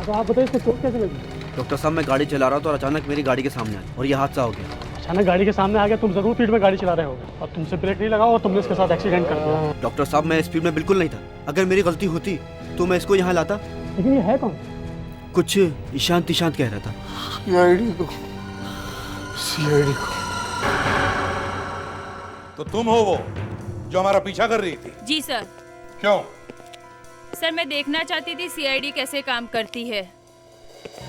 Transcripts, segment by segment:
तो आप बताइए इसको चोट कैसे लगी? डॉक्टर साहब, मैं गाड़ी चला रहा था और अचानक मेरी गाड़ी के सामने आई और ये हादसा हो गया। अचानक गाड़ी के सामने आ गया, तुम जरूर स्पीड में गाड़ी चला रहे होगे और तुमसे ब्रेक नहीं लगा और तुमने इसके साथ एक्सीडेंट कर दिया। डॉक्टर साहब, मैं स्पीड में बिल्कुल नहीं था। अगर मेरी गलती होती तो मैं इसको यहाँ लाता। लेकिन ये है कौन? कुछ ईशांत ईशांत कह रहा था। सीआईडी को। तो तुम हो वो जो हमारा पीछा कर रही थी? जी सर। क्यों? सर, मैं देखना चाहती थी सीआईडी कैसे काम करती है।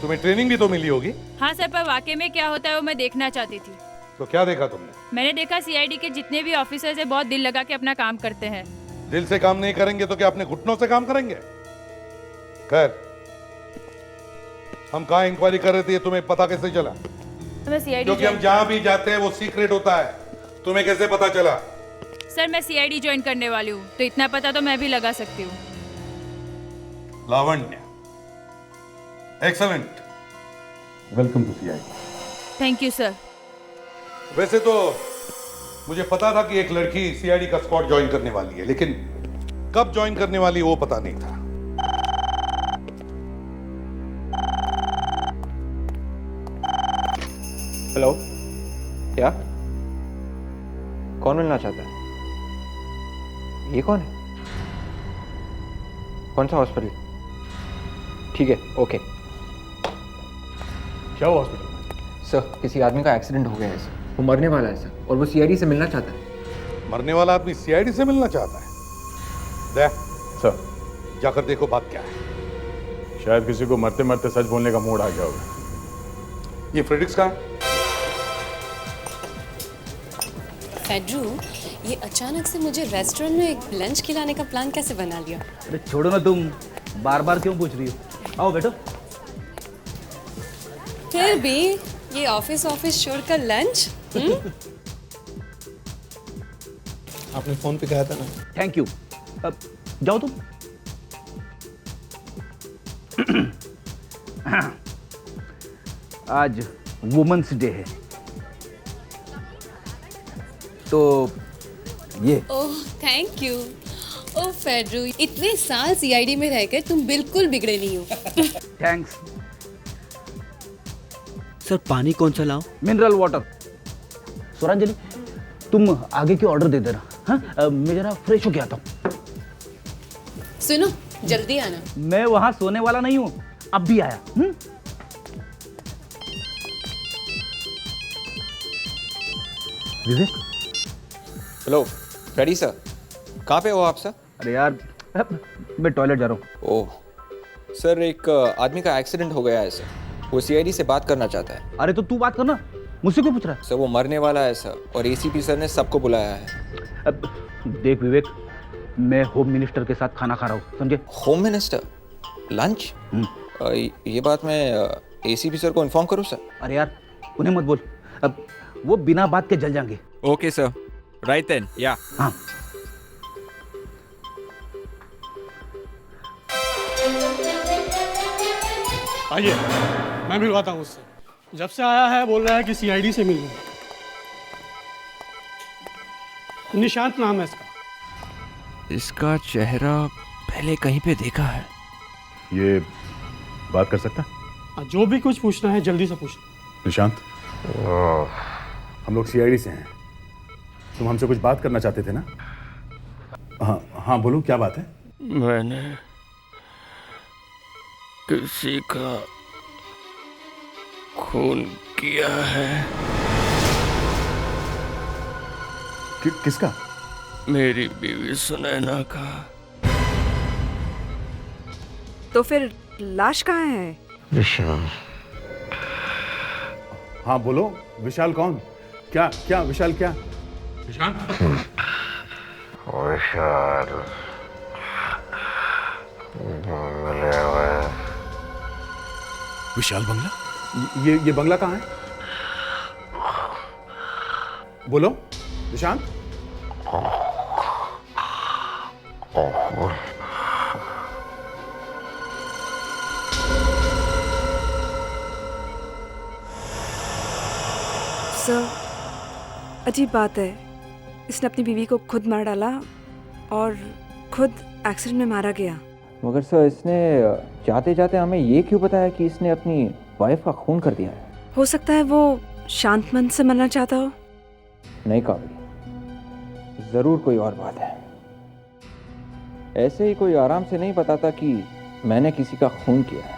तुम्हें ट्रेनिंग भी तो मिली होगी। हाँ सर, पर वाकई में क्या होता है वो मैं देखना चाहती थी। तो क्या देखा तुमने? मैंने देखा सीआईडी के जितने भी ऑफिसर्स हैं बहुत दिल लगा के अपना काम करते हैं। दिल से काम नहीं करेंगे तो क्या अपने घुटनों से काम करेंगे? खैर, हम कहाँ इंक्वायरी कर रहे थे, तुम्हें पता कैसे चला? मैं सीआईडी क्योंकि हम जहाँ भी जाते हैं वो सीक्रेट होता है। तुम्हें कैसे पता चला? सर, मैं सीआईडी ज्वाइन करने वाली हूँ तो इतना पता तो मैं भी लगा सकती हूँ। Lavanya, excellent, welcome to CID. Thank you sir. वैसे तो मुझे पता था कि एक लड़की सीआईडी का स्क्वाड ज्वाइन करने वाली है, लेकिन कब ज्वाइन करने वाली वो पता नहीं था। हेलो, क्या? कौन मिलना चाहता है? ये कौन है? कौन सा हॉस्पिटल? ठीक है, ओके। क्या हुआ हॉस्पिटल में? सर, किसी आदमी का एक्सीडेंट हो गया है सर। वो मरने वाला है सर, और वो सीआईडी से मिलना चाहता है। मरने वाला आदमी सीआईडी से मिलना चाहता है? दे सर, जाकर देखो बात क्या है। शायद किसी को मरते मरते सच बोलने का मूड आ गया होगा। ये फ्रेडिक्स का है? फेड्रू, ये अचानक से मुझे रेस्टोरेंट में लंच खिलाने का प्लान कैसे बना लिया? अरे छोड़ो ना, तुम बार बार क्यों पूछ रही हो? आओ बैठो। फिर भी ये ऑफिस छोड़कर लंच? आपने फोन पे कहा था ना। Thank you. अब जाओ तुम। आज वुमेन्स डे है तो ये। ओह, थैंक यू। ओह फेड्रू, इतने साल सीआईडी में रहकर तुम बिल्कुल बिगड़े नहीं हो। थैंक्स। सर, पानी कौन सा लाओ? Mineral water. स्वरांजलि, तुम आगे की ऑर्डर दे देना। हाँ, मैं जरा फ्रेश होके आता हूँ। सुनो, जल्दी आना। मैं वहां सोने वाला नहीं हूँ, अब भी आया। विवेक। Hello, ready sir? कहाँ पे हो आप सर? अरे यार, मैं टॉयलेट जा रहा हूँ। ओह सर, एक आदमी का एक्सीडेंट हो गया है सर। वो सीआईडी से बात करना चाहता है। अरे तो तू बात करना, मुझसे क्यों पूछ रहा है? सर, वो मरने वाला है सर, और एसीपी सर ने सबको बुलाया है। अब देख विवेक, मैं होम मिनिस्टर के साथ खाना खा रहा हूँ, समझे? Home minister? लंच? ये बात मैं एसीपी सर को इन्फॉर्म करूँ सर? अरे यार, उन्हें मत बोल, अब वो बिना बात के जल जाएंगे। ओके सर, राइट देन, या। हाँ। आइए, मैं मिलवाता हूँ उससे। जब से आया है बोल रहा है कि सीआईडी से मिलूं। निशांत नाम है इसका। इसका चेहरा पहले कहीं पे देखा है। ये बात कर सकता? जो भी कुछ पूछना है जल्दी से पूछना। निशांत, हम लोग सीआईडी से हैं। तुम हमसे कुछ बात करना चाहते थे ना? हाँ हाँ, बोलो क्या बात है? मैंने किसी का खून किया है। किसका? मेरी बीवी सुनैना का। तो फिर लाश कहाँ है? विशाल। हाँ बोलो, विशाल कौन? क्या क्या विशाल क्या? विशाल? विशाल मिले हुए। विशाल बंगला? ये बंगला कहाँ है? बोलो निशांत। सर, अजीब बात है, इसने अपनी बीवी को खुद मार डाला और खुद एक्सीडेंट में मारा गया। मगर सर इसने जाते जाते हमें ये क्यों बताया कि इसने अपनी वाइफ का खून कर दिया है? हो सकता है वो शांत मन से मरना चाहता हो। नहीं काबिल, ज़रूर कोई और बात है। ऐसे ही कोई आराम से नहीं बताता कि मैंने किसी का खून किया है।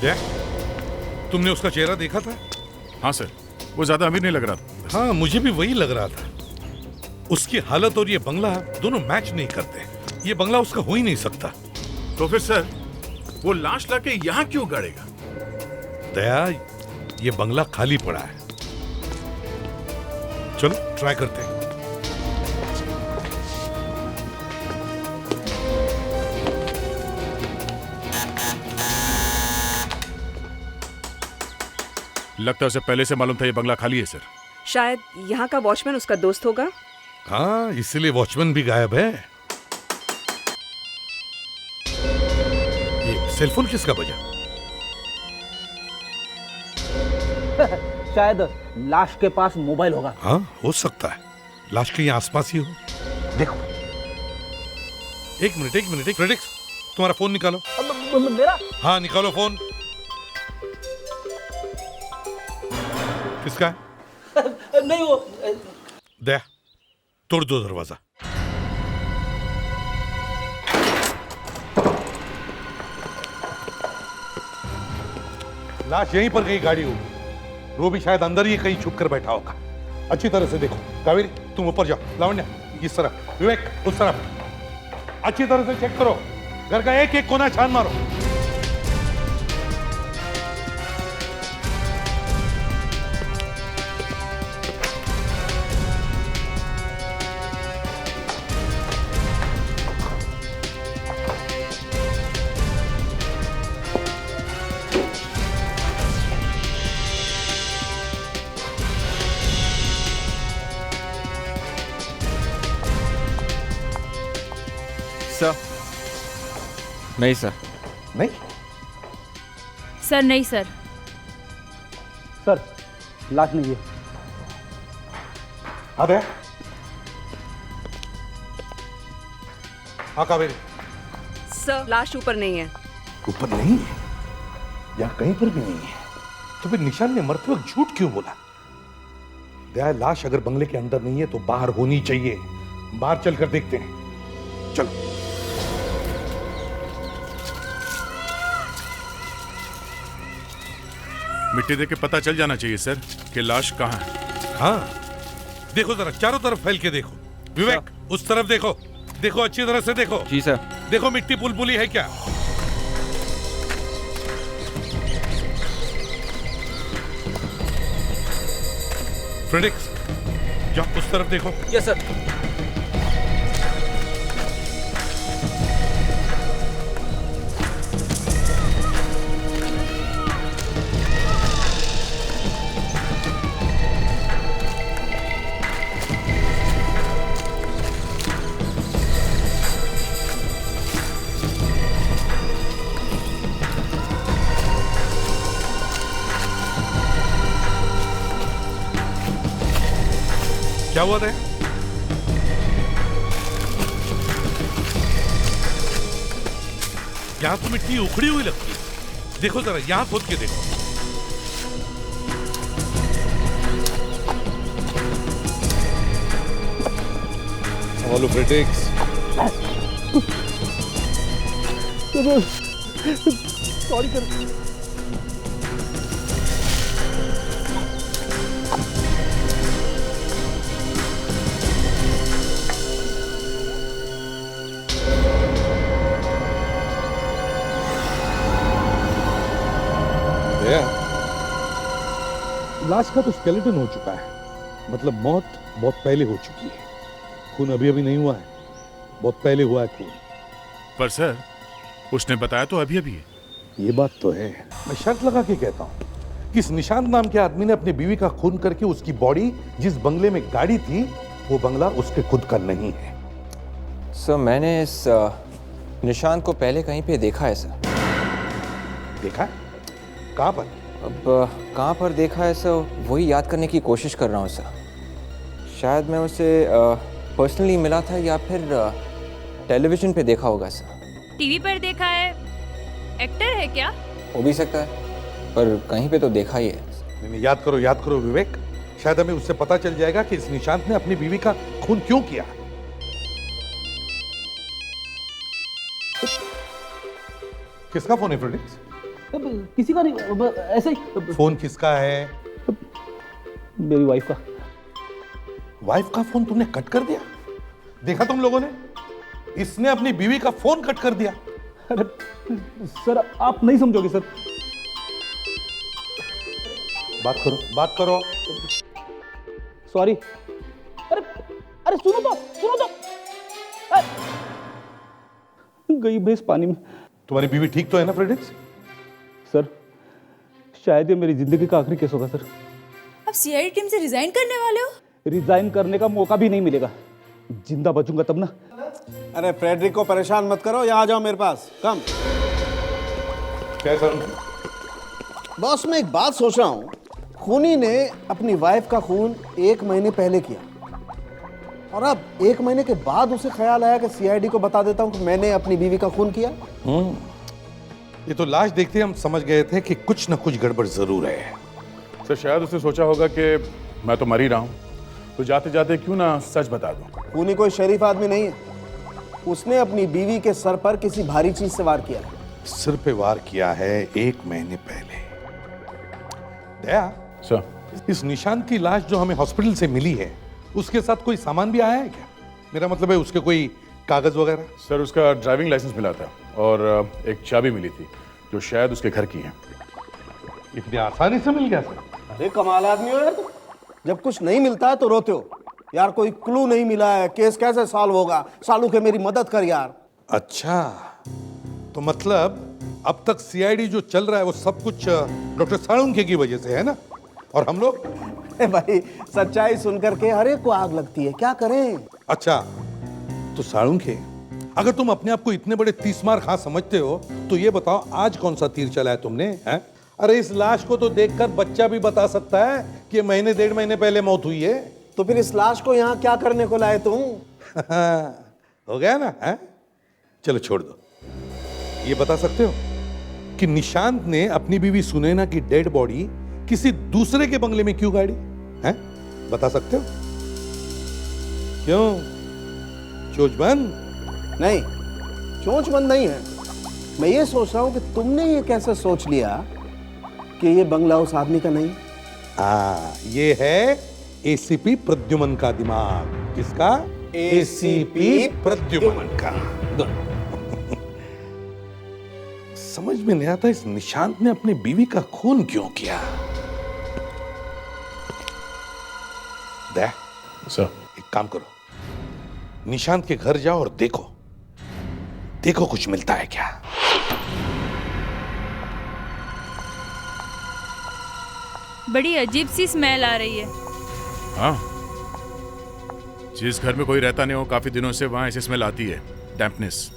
जय, तुमने उसका चेहरा देखा था? हाँ सर, वो ज्यादा अमीर नहीं लग रहा था। हाँ, मुझे भी वही लग रहा था। उसकी हालत और ये बंगला दोनों मैच नहीं करते। ये बंगला उसका हो ही नहीं सकता। तो फिर सर वो लाश लाके यहाँ क्यों गाड़ेगा? दया, ये बंगला खाली पड़ा है। चलो ट्राई करते हैं। लगता है उसे पहले से मालूम था ये बंगला खाली है सर। शायद यहाँ का वॉचमैन उसका दोस्त होगा। हाँ, इसलिए वॉचमैन भी गायब है। ये सेलफोन किसका बजा? शायद लाश के पास मोबाइल होगा। हाँ, हो सकता है लाश के यहाँ आसपास ही हो। देखो। एक मिनट, प्रेडिक्स, तुम्हारा फोन निकालो। मेरा? हाँ, निकालो फोन। किसका है? नहीं वो दया, तोड़ दो दरवाजा। लाश यहीं पर कहीं गाड़ी होगी। वो भी शायद अंदर ही कहीं छुप कर बैठा होगा। अच्छी तरह से देखो। कावेरी, तुम ऊपर जाओ। लावण्या, इस तरफ। विवेक, उस तरफ। अच्छी तरह से चेक करो। घर का एक एक कोना छान मारो। सर नहीं सर। नहीं? सर नहीं सर। सर लाश नहीं है। हाँ दया। हाँ कावेरी। सर लाश ऊपर नहीं है। ऊपर नहीं है? यहाँ कहीं पर भी नहीं है। तो फिर निशान ने मरते वक्त झूठ क्यों बोला? दया, लाश अगर बंगले के अंदर नहीं है तो बाहर होनी चाहिए। बाहर चलकर देखते हैं। चलो। मिट्टी देख के पता चल जाना चाहिए सर कि लाश कहाँ है। हाँ, देखो जरा चारों तरफ फैल के देखो। विवेक, उस तरफ देखो। देखो, अच्छी तरह से देखो। जी सर। देखो मिट्टी पुलपुली है क्या? फ्रेडिक्स, जाओ उस तरफ देखो। Yes sir. क्या हुआ था? यहां तो मिट्टी उखड़ी हुई लगती है। देखो जरा, यहां खोद के देखो। Hello Fredericks. Sorry sir. लाश का तो स्केलेटन हो चुका है। मतलब मौत बहुत पहले हो चुकी है। खून अभी अभी नहीं हुआ है, बहुत पहले हुआ है खून। पर सर उसने बताया तो अभी अभी है। ये बात तो है। मैं शर्त लगा के कहता हूँ कि इस निशांत नाम के आदमी ने अपनी बीवी का खून करके उसकी बॉडी जिस बंगले में गाड़ी थी वो बंगला उसके खुद का नहीं है। सर मैंने इस निशान को पहले कहीं पे देखा है सर। देखा? कहाँ पर? अब कहाँ पर देखा है सर, वही याद करने की कोशिश कर रहा हूँ सर। शायद मैं उसे पर्सनली मिला था या फिर टेलीविज़न पे देखा होगा सर। टीवी पर देखा है? एक्टर है क्या? हो भी सकता है, पर कहीं पे तो देखा ही है। नहीं, याद करो विवेक। शायद हमें उससे पता चल जाएगा कि इस निशांत ने अपनी बीवी का खून क्यों किया। किसका फोन है फ्रेडिक्स? किसी का नहीं, ऐसे ही। फोन किसका है? मेरी वाइफ का। वाइफ का फोन तुमने कट कर दिया? देखा तुम लोगों ने? इसने अपनी बीवी का फोन कट कर दिया। अरे सर, आप नहीं समझोगे सर। बात करो। सॉरी। अरे सुनो तो। गई भैंस पानी में। तुम्हारी बीवी ठीक तो है ना फ्रेडिक्स? सर, शायद ये मेरी जिंदगी का आखिरी केस होगा सर। आप सीआईडी टीम से रिजाइन करने वाले हो? रिजाइन करने का मौका भी नहीं मिलेगा। जिंदा बचूंगा तब ना। अरे फ्रेडरिक को परेशान मत करो, यहाँ आ जाओ मेरे पास। कम। कैसा? बॉस, मैं एक बात सोच रहा हूँ। खूनी ने अपनी वाइफ का खून 1 महीने पहले किया, और अब 1 महीने के बाद उसे ख्याल आया कि सीआईडी को बता देता हूँ कि मैंने अपनी बीवी का खून किया। ये तो लाश देखते हम समझ गए थे कि कुछ न कुछ गड़बड़ जरूर है। सर शायद उसने सोचा होगा कि मैं तो मर ही रहा हूँ, तो जाते जाते क्यों ना सच बता दूं। खूनी कोई शरीफ आदमी नहीं है। उसने अपनी बीवी के सर पर किसी भारी चीज से वार किया है। सिर पे वार किया है 1 महीने पहले। दया सर, इस निशांत की लाश जो हमें हॉस्पिटल से मिली है, उसके साथ कोई सामान भी आया है क्या? मेरा मतलब है उसके कोई कागज वगैरह? सर उसका ड्राइविंग लाइसेंस मिला था और एक चाबी मिली थी जो शायद उसके घर की है। इतनी आसानी से मिल गया सर? अरे कमाल आदमी हो यार तुम। जब कुछ नहीं मिलता है तो रोते हो यार। कोई क्लू नहीं मिला है, केस कैसे सॉल्व होगा? सालू के मेरी मदद कर यार। अच्छा, तो मतलब अब तक सीआईडी जो चल रहा है वो सब कुछ डॉक्टर साळुंखे की वजह से है ना? और हम लोग? भाई, सच्चाई सुनकर के हर एक को आग लगती है, क्या करें? अच्छा, तो साळुंखे, अगर तुम अपने आप को इतने बड़े 30 मार खा समझते हो तो ये बताओ आज कौन सा तीर चलाया तुमने? हैं? अरे इस लाश को तो देखकर बच्चा भी बता सकता है कि 1.5 महीने पहले मौत हुई है। तो फिर इस लाश को यहाँ क्या करने को लाए तुम? हो गया ना? है? चलो छोड़ दो। ये बता सकते हो कि निशांत ने अपनी बीवी सुनैना की डेड बॉडी किसी दूसरे के बंगले में क्यों गाड़ी? हैं? बता सकते हो? क्यों? चोच बंद? नहीं, चोंच बंद नहीं है। मैं ये सोच रहा हूं कि तुमने ये कैसे सोच लिया कि ये बंगला उस आदमी का नहीं? ये है एसीपी प्रद्युमन का दिमाग। किसका? एसीपी प्रद्युमन का। समझ में नहीं आता इस निशांत ने अपनी बीवी का खून क्यों किया। दया सर, एक काम करो, निशांत के घर जाओ और देखो कुछ मिलता है क्या। बड़ी अजीब सी स्मेल आ रही है। हाँ, जिस घर में कोई रहता नहीं हो काफी दिनों से वहां ऐसी स्मेल आती है, डैम्पनेस।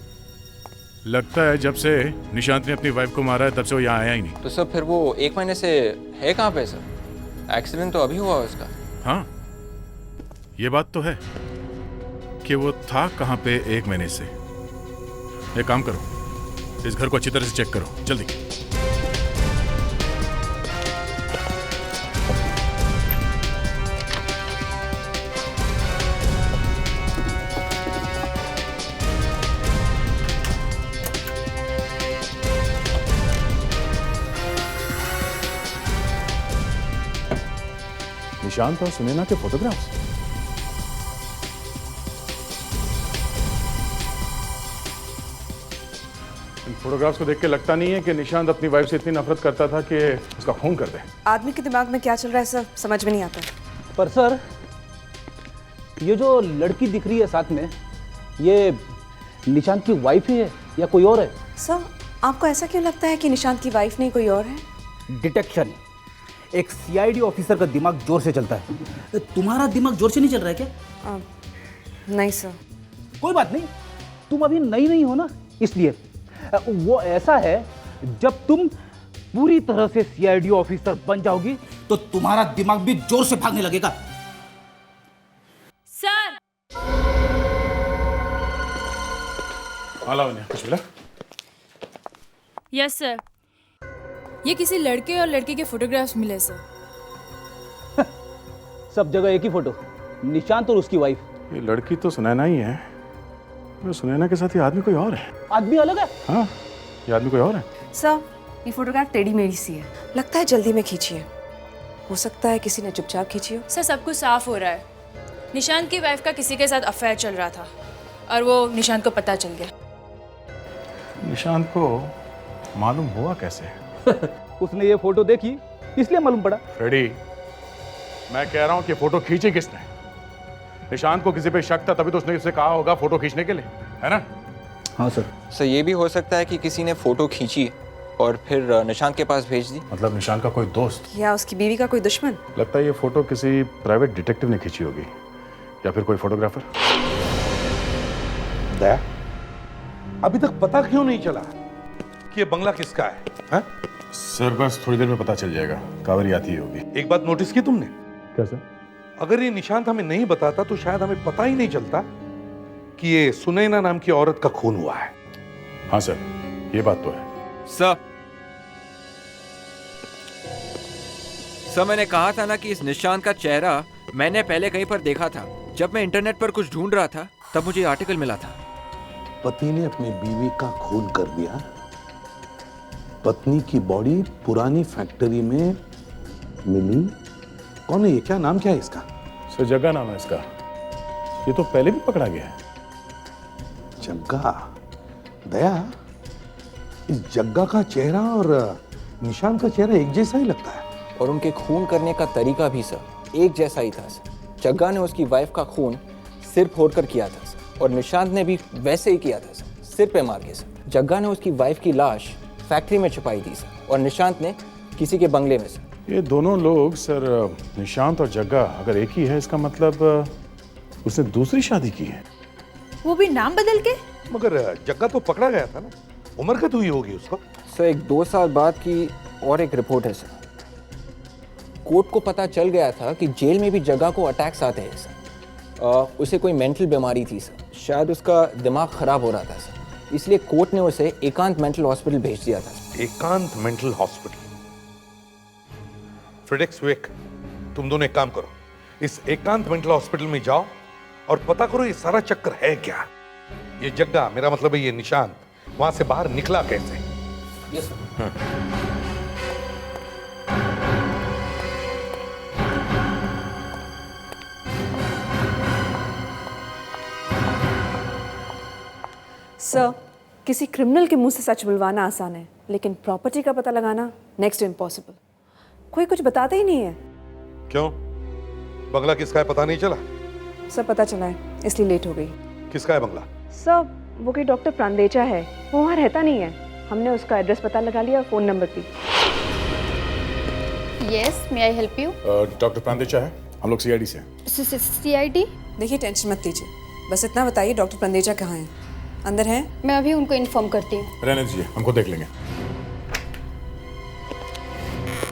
लगता है जब से निशांत ने अपनी वाइफ को मारा है तब से वो यहाँ आया ही नहीं। तो सर फिर वो 1 महीने से है कहाँ पे सर? एक्सीडेंट तो अभी हुआ उसका। हाँ, ये बात तो है कि वो था कहाँ पे 1 महीने से। एक काम करो, इस घर को अच्छी तरह से चेक करो, जल्दी। निशांत और सुनैना के फोटोग्राफ्स। इन फोटोग्राफ्स को देख के लगता नहीं है कि निशांत अपनी वाइफ से इतनी नफरत करता था कि उसका खून कर दे। आदमी के दिमाग में क्या चल रहा है सर, समझ में नहीं आता। पर सर, ये जो लड़की दिख रही है साथ में, ये निशांत की वाइफ ही है या कोई और है? सर, आपको ऐसा क्यों लगता है कि निशांत की वाइफ नहीं कोई और है? डिटेक्शन। एक सीआईडी ऑफिसर का दिमाग जोर से चलता है। तुम्हारा दिमाग जोर से नहीं चल रहा है क्या? नहीं सर। कोई बात नहीं, तुम अभी नई नहीं हो ना, इसलिए। वो ऐसा है, जब तुम पूरी तरह से सीआईडी ऑफिसर बन जाओगी तो तुम्हारा दिमाग भी जोर से भागने लगेगा। सर हाँ लावण्या, कुछ मिला? यस सर, ये किसी लड़के और लड़की के फोटोग्राफ्स मिले सर। सब जगह एक ही फोटो, निशांत और उसकी वाइफ। ये लड़की तो सुनैना ही है, वो सुनैना के साथ ये आदमी कोई और है। आदमी अलग है? हाँ, ये आदमी कोई और है। सर, ये फोटोग्राफ टेढ़ी मेढ़ी सी है, लगता है जल्दी में खींची है। हो सकता है किसी ने चुपचाप खींची हो। सर सब कुछ साफ हो रहा है। निशांत की वाइफ का किसी के साथ अफेयर चल रहा था और वो निशांत को पता चल गया। निशांत को मालूम हुआ कैसे? उसने ये फोटो देखी इसलिए मालूम पड़ा। फ्रेडी, मैं कह रहा हूँ कि फोटो खींची किसने? निशांत को किसी पे शक था तभी तो उसने उससे कहा होगा फोटो खींचने के लिए, है ना? हाँ सर। सर ये भी हो सकता है कि किसी ने फोटो खींची और फिर निशांत के पास भेज दी। मतलब निशांत का कोई दोस्त या उसकी बीवी का कोई दुश्मन। लगता है ये फोटो किसी प्राइवेट डिटेक्टिव ने खींची होगी या फिर कोई फोटोग्राफर। दया, अभी तक पता क्यों नहीं चला कि ये बंगला किसका है? सर बस थोड़ी देर में पता चल जाएगा, कावेरी आती ही होगी। एक बात नोटिस की तुमने? कैसे? अगर ये निशांत हमें नहीं बताता तो शायद हमें पता ही नहीं चलता कि ये सुनैना नाम की औरत का खून हुआ है। हाँ सर, ये बात तो है। सर मैंने कहा था ना कि इस निशांत का चेहरा मैंने पहले कहीं पर देखा था। जब मैं इंटरनेट पर कुछ ढूंढ रहा था तब मुझे आर्टिकल मिला था। पति ने अपनी बीवी का खून कर दिया। पत्नी की बॉडी पुरानी फैक्ट्री में मिली। कौन है ये? क्या नाम क्या है इसका? सर जग्गा नाम है इसका। ये तो पहले भी पकड़ा गया है। जग्गा? दया, इस जग्गा का चेहरा और निशांत का चेहरा एक जैसा ही लगता है। और उनके खून करने का तरीका भी सर एक जैसा ही था सर। जग्गा ने उसकी वाइफ का खून सिर फोड़कर किया था सर और निशांत ने भी वैसे ही किया था सर, सिर पे मार के सर। जग्गा ने उसकी वाइफ की लाश फैक्ट्री में छुपाई थी सर और निशांत ने किसी के बंगले में सर। ये दोनों लोग सर, निशांत और जग्गा अगर एक ही है इसका मतलब उसने दूसरी शादी की है। वो भी नाम बदल के? मगर जग्गा तो पकड़ा गया था ना, उम्र कैद हुई होगी उसको। सर एक 2 साल बाद की और एक रिपोर्ट है सर। कोर्ट को पता चल गया था कि जेल में भी जग्गा को अटैक्स आते हैं सर। उसे कोई मेंटल बीमारी थी सर, शायद उसका दिमाग खराब हो रहा था सर, इसलिए कोर्ट ने उसे एकांत मेंटल हॉस्पिटल भेज दिया था। एकांत मेंटल हॉस्पिटल? फ्रेडेक्स वेक, तुम दोनों एक काम करो, इस एकांत मेंटल हॉस्पिटल में जाओ और पता करो ये सारा चक्कर है क्या। ये जग्गा, मेरा मतलब है ये निशांत, वहां से बाहर निकला कैसे? Yes sir. सर, किसी क्रिमिनल के मुंह से सच बुलवाना आसान है, लेकिन प्रॉपर्टी का पता लगाना नेक्स्ट टू इम्पॉसिबल। कोई कुछ बताता ही नहीं है। क्यों? बंगला किसका है पता नहीं चला? सर पता चला है, इसलिए लेट हो गई। किसका है बंगला? सर वो कोई डॉक्टर प्रांदेचा है, वो वहाँ रहता नहीं है। हमने उसका एड्रेस पता लगा लिया और फ़ोन नंबर भी। Yes, may I help you? Doctor प्रांदेचा है, हम लोग सीआईडी से। सीआईडी? देखिए टेंशन मत लीजिए, बस इतना बताइए डॉक्टर प्रांदेचा कहाँ है? अंदर है? मैं अभी उनको इन्फॉर्म करती हूँ। रहने दीजिए, हमको देख लेंगे।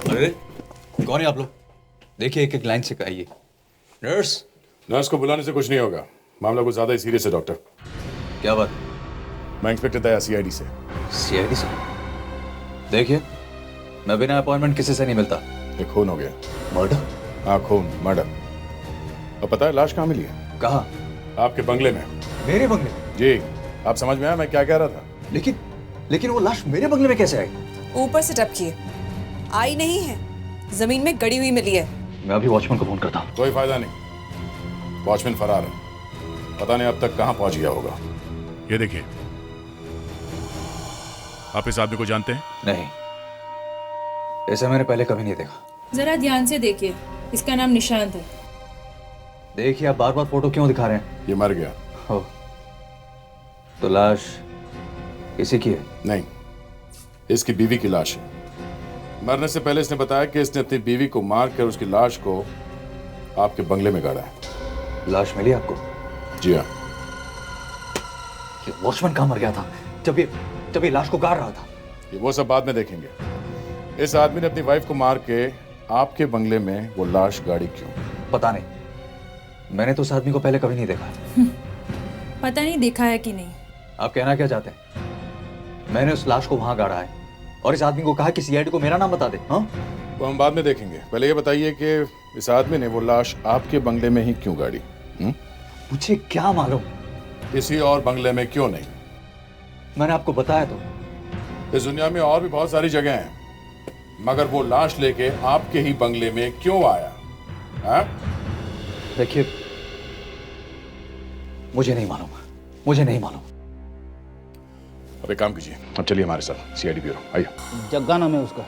अरे कौन है आप लोग? देखिए एक एक लाइन से कहिए। नर्स? नर्स को बुलाने से कुछ नहीं होगा, मामला कुछ ज्यादा ही सीरियस है डॉक्टर। क्या बात? मैं इंस्पेक्टर दया सीआईडी से। सीआईडी से? देखिए मैं बिना अपॉइंटमेंट किसी से नहीं मिलता। एक खून हो गया। मर्डर? हाँ खून, मर्डर। और पता है लाश कहाँ मिली है? कहाँ? आपके बंगले में। मेरे बंगले? जी, आप समझ में आया मैं क्या कह रहा था? लेकिन वो लाश मेरे बंगले में कैसे आई? ऊपर से टपकी आई नहीं है, जमीन में गड़ी हुई मिली है। मैं अभी वॉचमैन को फोन करता हूँ। कोई फायदा नहीं, वॉचमैन फरार है, पता नहीं अब तक कहाँ पहुंच गया होगा। ये देखिए, आप इस आदमी को जानते हैं? नहीं, ऐसा मैंने पहले कभी नहीं देखा। जरा ध्यान से देखिए, इसका नाम निशांत है। देखिए आप बार बार फोटो क्यों दिखा रहे हैं? ये मर गया। हो तो लाश किसी की है? नहीं, इसकी बीवी की लाश है। मरने से पहले इसने बताया कि इसने अपनी बीवी को मारकर उसकी लाश को आपके बंगले में गाड़ा है। लाश मिली आपको? जी हाँ। वॉचमैन कहाँ मर गया था जब ये लाश को गाड़ रहा था? ये वो सब बाद में देखेंगे, इस आदमी ने अपनी वाइफ को मार के आपके बंगले में वो लाश गाड़ी क्यों? पता नहीं, मैंने तो उस आदमी को पहले कभी नहीं देखा। पता नहीं देखा है कि नहीं। आप कहना क्या चाहते हैं? मैंने उस लाश को वहां गाड़ा है और इस आदमी को कहा कि सीआईडी को मेरा नाम बता दे। हाँ, वो हम बाद में देखेंगे। पहले ये बताइए कि इस आदमी ने वो लाश आपके बंगले में ही क्यों गाड़ी? मुझे क्या मालूम, किसी और बंगले में क्यों नहीं? मैंने आपको बताया तो। इस दुनिया में और भी बहुत सारी जगह हैं, मगर वो लाश लेके आपके ही बंगले में क्यों आया? देखिए, मुझे नहीं मालूम, मुझे नहीं मालूम। अब एक काम कीजिए, अब चलिए हमारे साथ सीआईडी ब्यूरो, आइए। जग्गा नाम है उसका।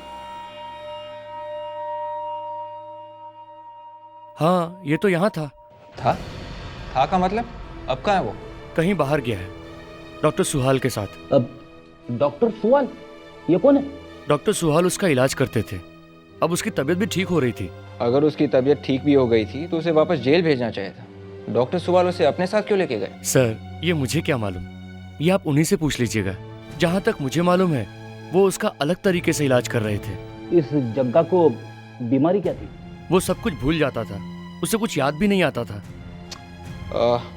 हाँ, ये तो यहाँ था। था का मतलब? अब कहाँ है वो? कहीं बाहर गया है, डॉक्टर सुहाल के साथ। अब डॉक्टर सुहाल, ये कौन है? डॉक्टर सुहाल उसका इलाज करते थे। अब उसकी तबीयत भी ठीक हो रही थी। अगर उसकी तबीयत ठीक भी हो गई थी तो उसे वापस जेल भेजना चाहिए था। डॉक्टर सुहाल उसे अपने साथ क्यों लेके गए? सर, ये मुझे क्या मालूम, ये आप उन्हीं से पूछ लीजिएगा। जहाँ तक मुझे मालूम है, वो उसका अलग तरीके से इलाज कर रहे थे। इस जग्गा को बीमारी क्या थी? वो सब कुछ भूल जाता था, उसे कुछ याद भी नहीं आता था।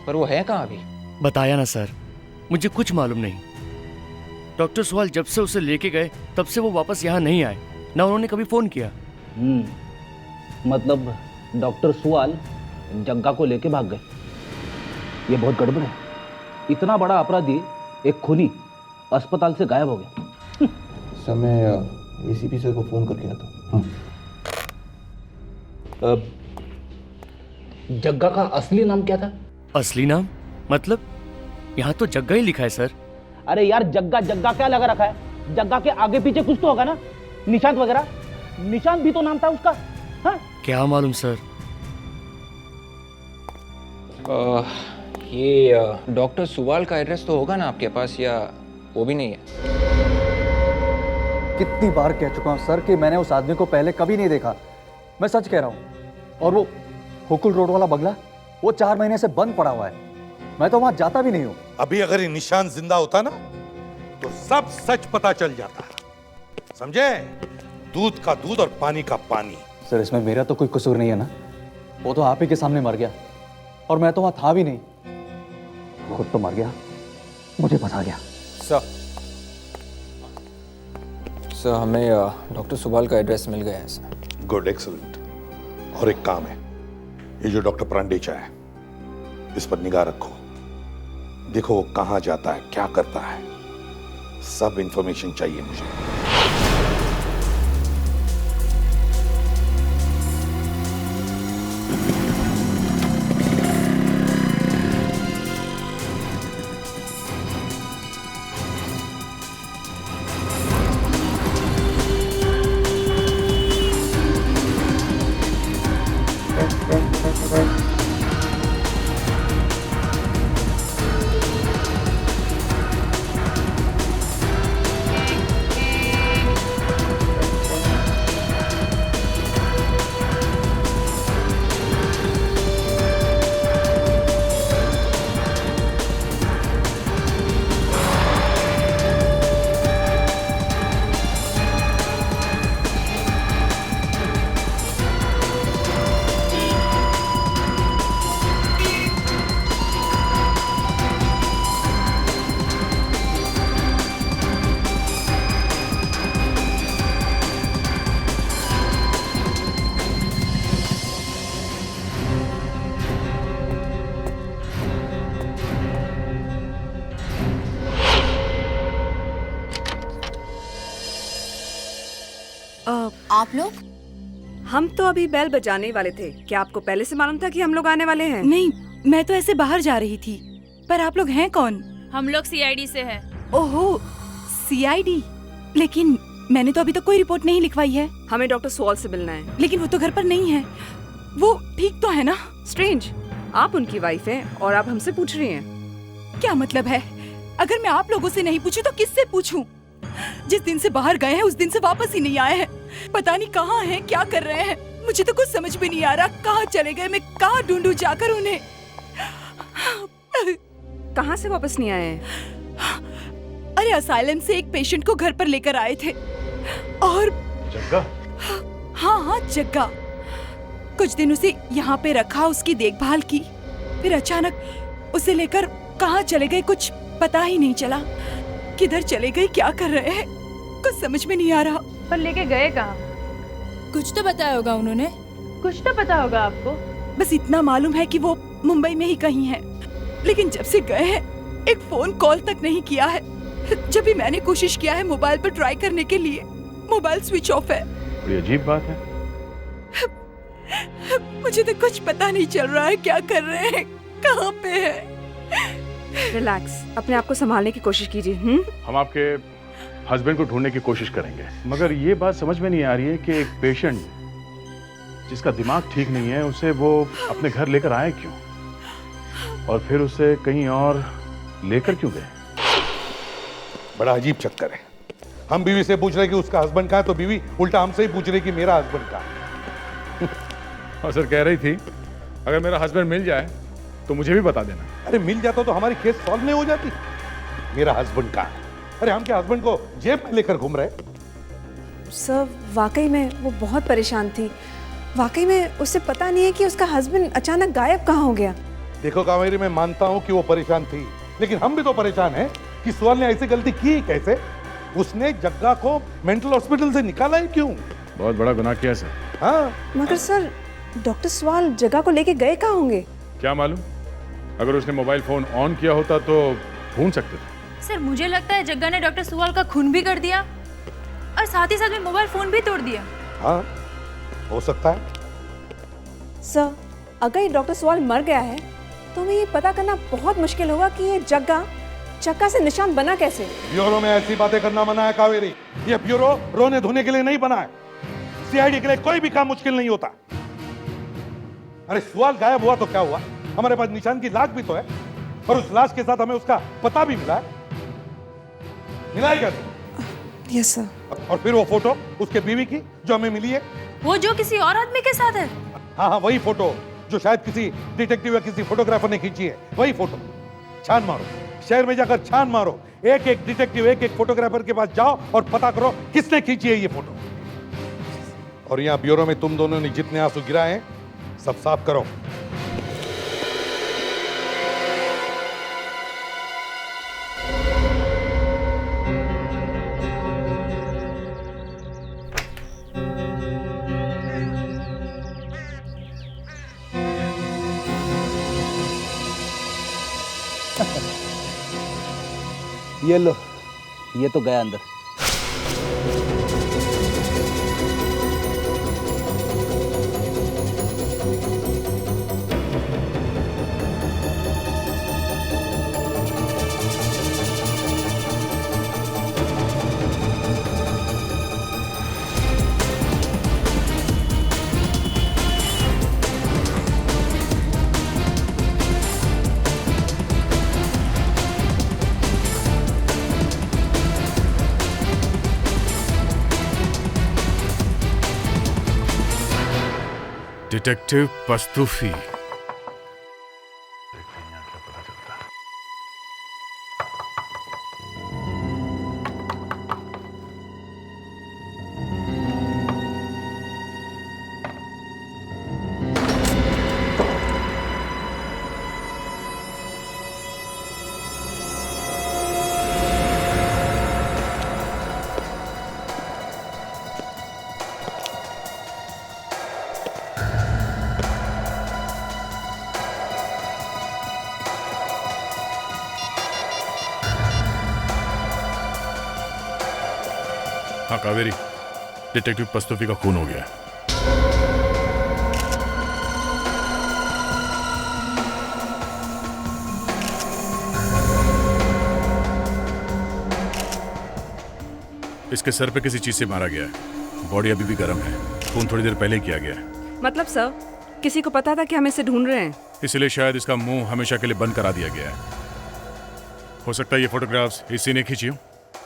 पर वो है कहाँ अभी? बताया ना सर, मुझे कुछ मालूम नहीं। डॉक्टर सुहाल जब से उसे लेके गए तब से वो वापस यहाँ नहीं आए, ना उन्होंने कभी फोन किया। मतलब डॉक्टर सुहाल जग्गा को लेके भाग गए। ये बहुत गड़बड़ है। इतना बड़ा अपराधी, एक खूनी, अस्पताल से गायब हो गया। समय एसीपी सर को फोन करके आता। जग्गा का असली नाम क्या था? असली नाम मतलब? यहाँ तो जग्गा ही लिखा है सर। अरे यार, जग्गा जग्गा क्या लगा रखा है? जग्गा के आगे पीछे कुछ तो होगा ना, निशांत वगैरह। निशांत भी तो नाम था उसका। हाँ? क्या मालूम सर। ये डॉक्टर सुवाल का एड्रेस तो होगा ना आपके पास, या वो भी नहीं है? कितनी बार कह चुका हूं सर कि मैंने उस आदमी को पहले कभी नहीं देखा। मैं सच कह रहा हूं। और वो हुकुल रोड वाला बंगला, वो 4 महीने से बंद पड़ा हुआ है। मैं तो वहां जाता भी नहीं हूं। अभी अगर ये निशान जिंदा होता ना तो सब सच पता चल जाता, समझे? दूध का दूध और पानी का पानी। सर, इसमें मेरा तो कोई कसूर नहीं है ना। वो तो आप ही के सामने मर गया और मैं तो वहां था भी नहीं। खुद तो मर गया, मुझे फंसा गया। सर, हमें डॉक्टर सुवाल का एड्रेस मिल गया है सर। Good, excellent. और एक काम है, ये जो डॉक्टर प्रांडेचा है, इस पर निगाह रखो। देखो वो कहां जाता है, क्या करता है, सब इंफॉर्मेशन चाहिए मुझे। आप लोग? हम तो अभी बेल बजाने वाले थे। क्या आपको पहले से मालूम था कि हम लोग आने वाले हैं? नहीं, मैं तो ऐसे बाहर जा रही थी। पर आप लोग हैं कौन? हम लोग सीआईडी से हैं। ओहो, सीआईडी? लेकिन मैंने तो अभी तक कोई रिपोर्ट नहीं लिखवाई है। हमें डॉक्टर सुवाल से मिलना है। लेकिन वो तो घर पर नहीं है। वो ठीक तो है ना? स्ट्रेंज, आप उनकी वाइफ हैं और आप हमसे पूछ रही हैं। क्या मतलब है? अगर मैं आप लोगों से नहीं पूछूं तो किससे पूछूं? जिस दिन से बाहर गए हैं उस दिन से वापस ही नहीं आए हैं। पता नहीं कहाँ हैं, क्या कर रहे हैं। मुझे तो कुछ समझ भी नहीं आ रहा। कहाँ चले गए? मैं कहाँ ढूंढूं जाकर उन्हें? कहाँ से वापस नहीं आए हैं? अरे असाइलम से एक पेशेंट को घर पर लेकर आए थे और जग्गा? हाँ हाँ जग्गा। कुछ दिन उसे यहाँ पे रखा, उसकी देखभाल की, फिर अचानक उसे लेकर कहाँ चले गए कुछ पता ही नहीं चला। किधर चले गए, क्या कर रहे हैं, कुछ समझ में नहीं आ रहा। पर लेके गए कहाँ? कुछ तो बताया होगा उन्होंने। कुछ तो पता होगा आपको। बस इतना मालूम है कि वो मुंबई में ही कहीं है, लेकिन जब से गए हैं एक फोन कॉल तक नहीं किया है। जब भी मैंने कोशिश किया है मोबाइल पर ट्राई करने के लिए, मोबाइल स्विच ऑफ है। बड़ी अजीब बात है। मुझे तो कुछ पता नहीं चल रहा है क्या कर रहे हैं, कहाँ पे है। रिलैक्स, अपने आप को संभालने की कोशिश कीजिए। हम आपके हस्बैंड को ढूंढने की कोशिश करेंगे, मगर ये बात समझ में नहीं आ रही है कि एक पेशेंट जिसका दिमाग ठीक नहीं है उसे वो अपने घर लेकर आए क्यों, और फिर उसे कहीं और लेकर क्यों गए। बड़ा अजीब चक्कर है। हम बीवी से पूछ रहे कि उसका हस्बैंड कहाँ है, तो बीवी उल्टा हमसे ही पूछ रही कि मेरा हस्बैंड कहाँ है। और सर कह रही थी अगर मेरा हस्बैंड मिल जाए तो मुझे भी बता देना। अरे मिल जाता तो हमारी केस सॉल्व नहीं हो जाती। मेरा हस्बैंड कहाँ है? अरे हम क्या हस्बैंड को जेब में लेकर घूम रहे? सर वाकई में वो बहुत परेशान थी। वाकई में उसे पता नहीं है कि उसका हस्बैंड अचानक गायब कहाँ हो गया। देखो कावेरी, मैं मानता हूँ कि वो परेशान थी, लेकिन हम भी तो परेशान हैं कि सुहाल ने ऐसी गलती की कैसे। उसने जग्गा को मेंटल हॉस्पिटल से निकाला ही क्यों? बहुत बड़ा गुनाह किया सर। हाँ, मगर सर डॉक्टर सुहाल जग्गा को लेके गए कहाँ होंगे? क्या मालूम, अगर उसने मोबाइल फोन ऑन किया होता तो ढूंढ सकते थे। सर मुझे लगता है जग्गा ने डॉक्टर सुवाल का खून भी कर दिया और साथ ही साथ में मोबाइल फोन भी तोड़ दिया। हाँ, हो सकता है। सर अगर ये डॉक्टर सुहाल मर गया है तो हमें ये पता करना बहुत मुश्किल होगा कि ये जग्गा चक्का से निशान बना कैसे। ब्यूरो में ऐसी बातें करना मना है कावेरी। ये ब्यूरो रोने धोने के लिए नहीं बना है। सीआईडी के लिए कोई भी काम मुश्किल नहीं होता। अरे सुहाल गायब हुआ तो क्या हुआ, हमारे पास निशान की लाश भी तो है, और उस लाश के साथ हमें उसका पता भी मिला है। मिला है क्या? Yes sir. और फिर वो फोटो उसके बीवी की जो हमें मिली है, वो जो किसी और आदमी के साथ है। हाँ हाँ, वही फोटो जो शायद किसी डिटेक्टिव या किसी फोटोग्राफर ने खींची है, वही फोटो। छान मारो, शहर में जाकर छान मारो, एक एक डिटेक्टिव एक एक फोटोग्राफर के पास जाओ और पता करो किसने खींची है ये फोटो। और यहाँ ब्यूरो में तुम दोनों ने जितने आंसू गिराए हैं सब साफ करो। ये लो, ये तो गया अंदर। डिटेक्टिव पस्तूफी। हाँ कावेरी, डिटेक्टिव पस्तूफी का खून हो गया है। इसके सर पे किसी चीज से मारा गया है। बॉडी अभी भी गर्म है, खून थोड़ी देर पहले किया गया है। मतलब सर किसी को पता था कि हम इसे ढूंढ रहे हैं, इसलिए शायद इसका मुंह हमेशा के लिए बंद करा दिया गया है। हो सकता है ये फोटोग्राफ्स इसी ने खींची हो।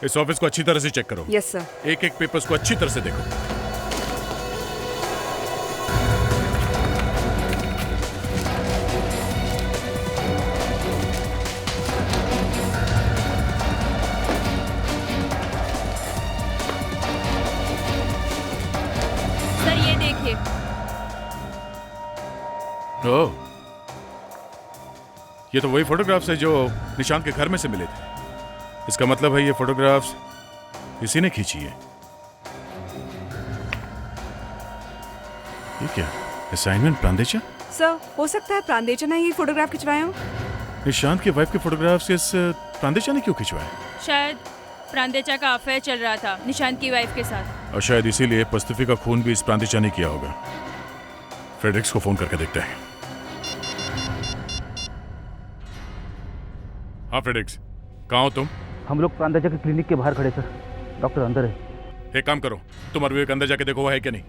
इस ऑफिस को अच्छी तरह से चेक करो। Yes sir. एक एक पेपर्स को अच्छी तरह से देखो। ओह, ये तो वही फोटोग्राफ्स है जो निशांत के घर में से मिले थे। इसका मतलब है ये फोटोग्राफ्स इसी ने खींची है। ये क्या असाइनमेंट प्रांदेचा? सर, हो सकता है प्रांदेचा ने ये फोटोग्राफ खिंचवाए हो। निशांत की वाइफ के फोटोग्राफ्स इस प्रांदेचा ने क्यों खिंचवाए? शायद प्रांदेचा का अफेयर चल रहा था निशांत की वाइफ के साथ, और शायद इसीलिए पस्तफी का खून भी इस प्रांदेचा ने किया होगा। फ्रेडरिक्स को फोन करके देखते हैं। हाँ फ्रेडरिक्स, कहाँ हो तुम? हम लोग प्रांदेजा के क्लिनिक के बाहर खड़े सर। डॉक्टर अंदर है। एक काम करो, तुम और विवेक अंदर जाके देखो वो है क्या नहीं।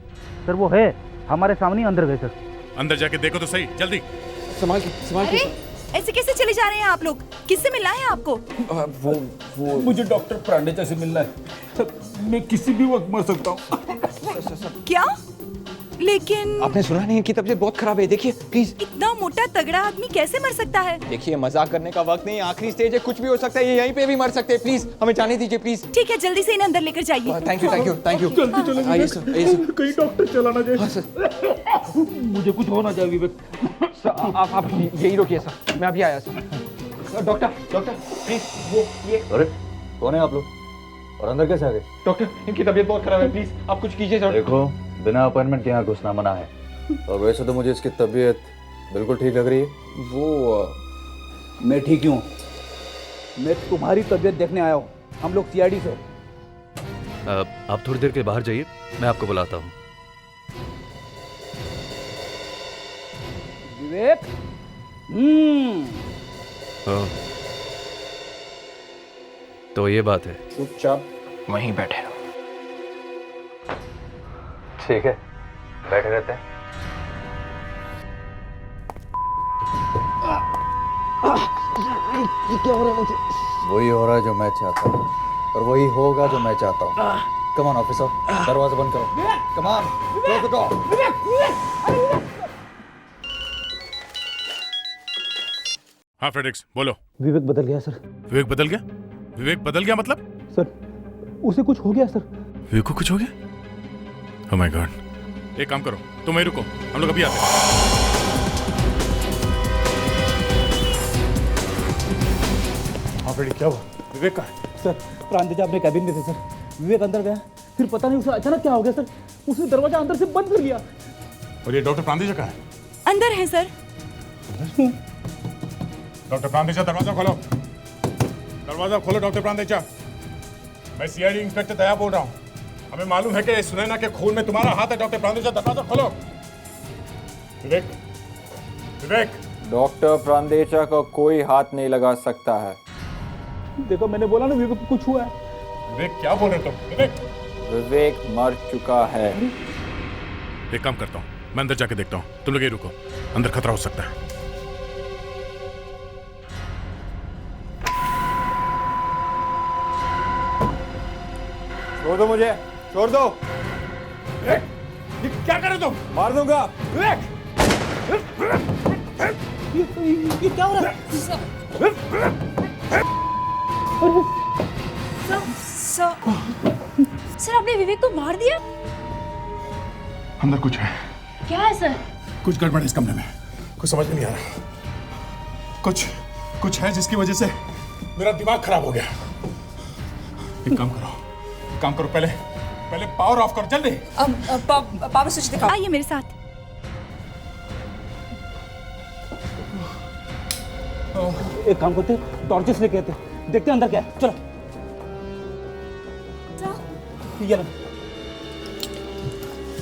सर वो है, हमारे सामने ही अंदर गए सर। अंदर जाके देखो तो सही, जल्दी। संभाल के। ऐसे कैसे चले जा रहे हैं आप लोग? किससे मिलना है आपको? वो मुझे डॉक्टर प्रांडेचा से मिलना है। मैं किसी भी वक्त मर सकता हूँ। क्या? लेकिन आपने सुना नहीं कि तबीयत बहुत खराब है, देखिए प्लीज। इतना मोटा तगड़ा आदमी कैसे मर सकता है? देखिए मजाक करने का वक्त नहीं, आखिरी स्टेज है, कुछ भी हो सकता है, ये यहीं पे भी मर सकते हैं। प्लीज हमें जाने दीजिए प्लीज। ठीक है, जल्दी से इन्हें अंदर लेकर जाइए। Thank you. जल्दी चलो आइए सर, आइए सर। कहीं डॉक्टर चला ना जाए। हाँ सर। मुझे कुछ हो ना जाए विवेक। सर आप यही रोकिए सर, मैं अभी आया सर। डॉक्टर प्लीज ये। अरे कौन है आप लोग और अंदर कैसे आ गए? डॉक्टर इनकी तबीयत बहुत खराब है, प्लीज आप कुछ कीजिए सर। देखो, बिना अपॉइंटमेंट के यहाँ घुसना मना है। और वैसे तो मुझे इसकी तबीयत बिल्कुल ठीक लग रही है। वो मैं ठीक हूँ। मैं तुम्हारी तबीयत देखने आया हूँ। हम लोग सीआईडी से। आप थोड़ी देर के बाहर जाइए, मैं आपको बुलाता हूँ। विवेक। तो ये बात है। चुपचाप वहीं बैठे। ठीक है, बैठे रहते हैं। क्या हो रहा है मुझे? वही हो रहा है जो मैं चाहता हूँ, और वही होगा जो मैं चाहता हूँ। कम ऑन ऑफिसर, दरवाजा बंद करो। Come on, close the door. हाँ फ्रेडरिक्स, बोलो। विवेक बदल गया सर। विवेक बदल गया? विवेक बदल गया मतलब? सर उसे कुछ हो गया सर। विवेक को कुछ हो गया? Oh my God. एक काम करो, तुम वहीं रुको, हम लोग अभी आते हैं। हाँ फ्रेडी, क्या हुआ? विवेक कहाँ है? सर प्रांदेजा अपने कैबिन में थे सर। विवेक अंदर गया, फिर पता नहीं उसे अचानक क्या हो गया सर। उसने दरवाजा अंदर से बंद कर लिया। और ये डॉक्टर प्रांदेजा कहाँ है? अंदर है सर। डॉक्टर प्रांदेजा, दरवाजा खोलो। दरवाजा खोलो डॉक्टर प्रांदेजा। मैं सीआईडी इंस्पेक्टर दया बोल रहा हूँ। हमें मालूम है कि सुनैना के खून में तुम्हारा हाथ है। डॉक्टर प्रांदेजा, दरवाजा खोलो। विवेक। डॉक्टर प्रांदेचा का कोई हाथ नहीं लगा सकता है। देखो मैंने बोला ना विवेक को कुछ हुआ है। विवेक क्या बोल रहे तुम? विवेक मर चुका है। एक काम करता हूँ, मैं अंदर जाके देखता हूँ, तुम लोग ये रुको, अंदर खतरा हो सकता है। छोड़ दो मुझे, छोड़ दो। ये क्या कर रहे तुम? मार दूंगा। ये क्या हो रहा है? सर आपने विवेक को मार दिया? अंदर कुछ है। क्या है सर? कुछ गड़बड़ है इस कमरे में, कुछ समझ में नहीं आ रहा। कुछ है जिसकी वजह से मेरा दिमाग खराब हो गया। एक काम करो, पहले पावर ऑफ करो जल्दी। पावर स्विच दिखाओ। आइए मेरे साथ। एक काम करते, टॉर्चेस लेके आते, देखते अंदर क्या है। चलो। ये लो।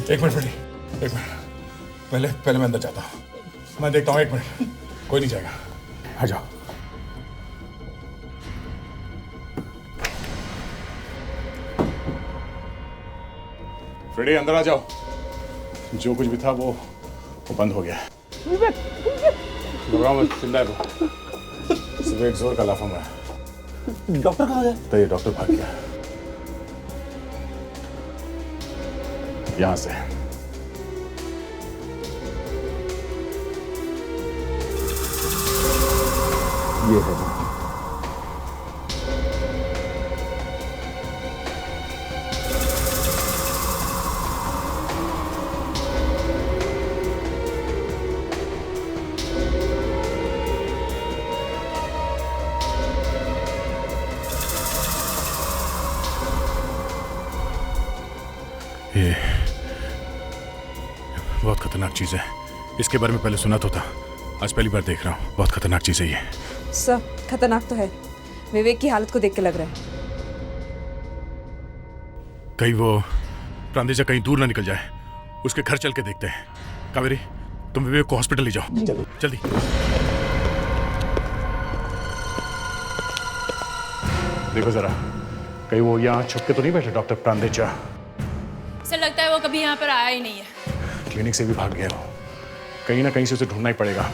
एक मिनट फ्रेडी, एक मिनट। पहले मैं अंदर जाता हूँ, मैं देखता हूँ। एक मिनट, कोई नहीं जाएगा। आ जाओ। फ्रेडी अंदर आ जाओ। जो कुछ भी था वो बंद हो गया। घबराओ मत, चिल्लाए वो। सुबह एक जोर का लाफा मारा। डॉक्टर कहाँ गया? तो ये डॉक्टर भाग गया यहाँ से। ये है। खतरनाक चीज है। इसके बारे में पहले सुना तो था, आज पहली बार देख रहा हूँ। बहुत खतरनाक चीज है ये। सर खतरनाक तो है, विवेक की हालत को देख के लग रहा है। कहीं वो प्रांदेजा कहीं दूर ना निकल जाए, उसके घर चल के देखते हैं। कावेरी, तुम विवेक को हॉस्पिटल ले जाओ जल्दी। देखो जरा, कहीं वो यहाँ छुप के तो नहीं बैठे डॉक्टर प्रांदेजा? सर लगता है वो कभी यहाँ पर आया ही नहीं है। क्लिनिक से भी भाग गया वो। कहीं ना कहीं से उसे ढूंढना ही पड़ेगा।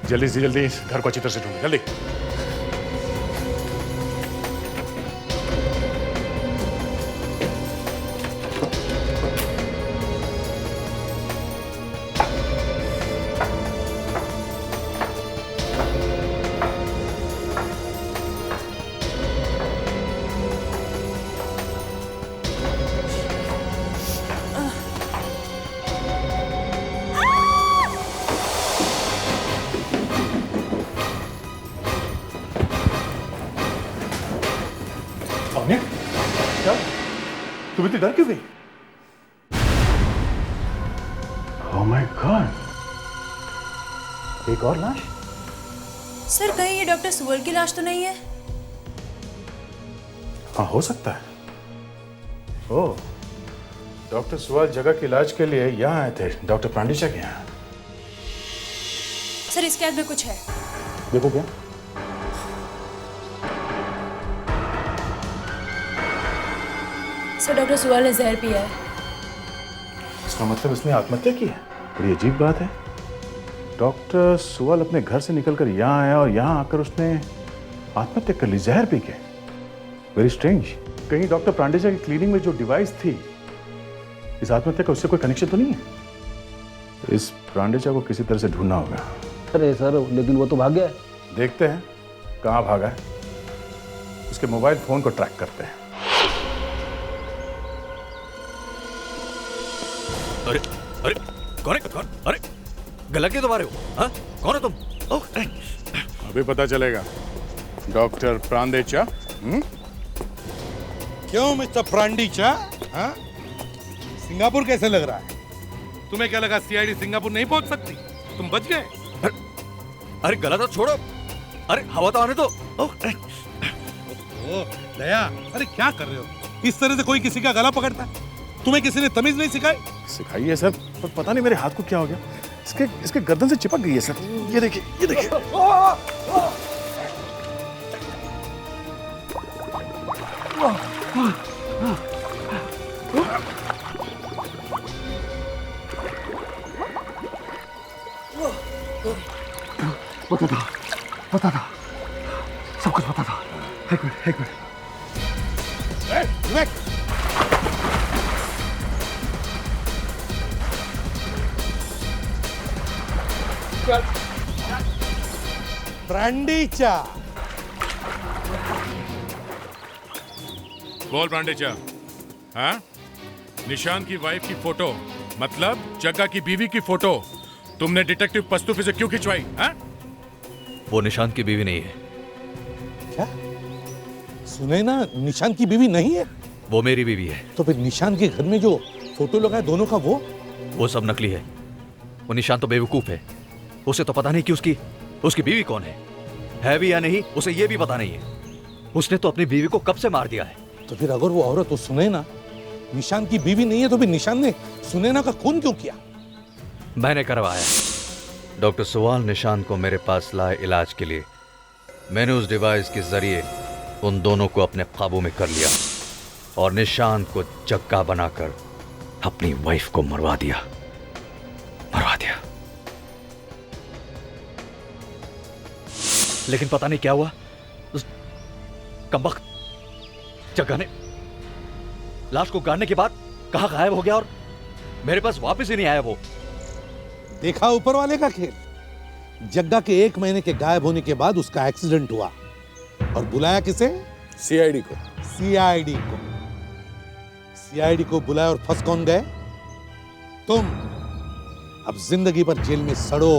जल्दी से जल्दी इस घर को अच्छी तरह से ढूंढो, जल्दी। क्या तुम इतनी डर क्यों गई? ओह माय गॉड, एक और लाश? सर कहीं ये डॉक्टर सुवल की लाश तो नहीं है? हाँ हो सकता है। ओह, डॉक्टर सुवाल जगह के इलाज के लिए यहाँ आए थे, डॉक्टर प्रांडेजा के यहाँ। सर इसके हाथ में कुछ है। देखो क्या? सर डॉक्टर सुवाल ने जहर पिया है। इसका मतलब इसने आत्महत्या की है? बड़ी अजीब बात है। डॉक्टर सुवाल अपने घर से निकलकर यहाँ आया और यहाँ आकर उसने आत्महत्या कर ली जहर पी के। Very strange. कहीं डॉक्टर प्रांडेजा की क्लिनिक में जो डिवाइस थी, इस आत्महत्या का उससे कोई कनेक्शन तो नहीं है? इस प्रांडेजा को किसी तरह से ढूंढना होगा। अरे सर, लेकिन वो तो भाग गया है। देखते हैं कहाँ भागा है, उसके मोबाइल फोन को ट्रैक करते हैं। अरे अरे कौन है? कौन? अरे गला क्यों दबा रहे हो? हाँ कौन है तुम? अभी पता चलेगा। डॉक्टर प्रांडेजा। क्यों मिस्टर प्रांडेजा? हाँ? सिंगापुर कैसे लग रहा है? तुम्हें क्या लगा सीआईडी सिंगापुर नहीं पहुंच सकती? तुम बच गए? अरे गला तो छोड़ो। अरे हवा तो आने दो। दया, अरे क्या कर रहे हो? इस तरह से कोई किसी का गला पकड़ता है? तुम्हें किसी ने तमीज नहीं सिखाई? सिखाई है सर, पर पता नहीं मेरे हाथ को क्या हो गया। इसके गर्दन से चिपक गई है सर। ये देखिए, ये देखिए। पता था, सब कुछ पता था। एक मिनट। विवेक, प्रांडेजा। बोल प्रांडेजा। हाँ? निशान की वाइफ की फोटो, मतलब जग्गा की बीवी की फोटो तुमने डिटेक्टिव पस्तूफी से क्यों खिंचवाई? हाँ? वो निशान की बीवी नहीं है। क्या? सुने ना, निशान की बीवी नहीं है? वो मेरी बीवी है। तो फिर निशान के घर में जो फोटो लगा है दोनों का, वो सब नकली है। वो निशान तो बेवकूफ है। उसे तो पता नहीं कि उसकी बीवी कौन है भी या नहीं, उसे ये भी पता नहीं है। उसने तो अपनी बीवी को कब से मार दिया है। तो फिर अगर वो औरत तो सुने ना निशान की बीवी नहीं है, तो फिर निशान ने सुनैना का खून क्यों किया? मैंने करवाया। डॉक्टर सुवाल निशान को मेरे पास लाए इलाज के लिए। मैंने उस डिवाइस के जरिए उन दोनों को अपने काबू में कर लिया और निशान को जग्गा बनाकर अपनी वाइफ को मरवा दिया। लेकिन पता नहीं क्या हुआ, उस कमबख्त जग्गा ने लाश को गाड़ने के बाद कहां गायब हो गया और मेरे पास वापस ही नहीं आया। वो देखा ऊपर वाले का खेल। जग्गा के 1 महीने के गायब होने के बाद उसका एक्सीडेंट हुआ और बुलाया किसे? सीआईडी को बुलाया और फंस कौन गए? तुम। अब जिंदगी भर जेल में सड़ो।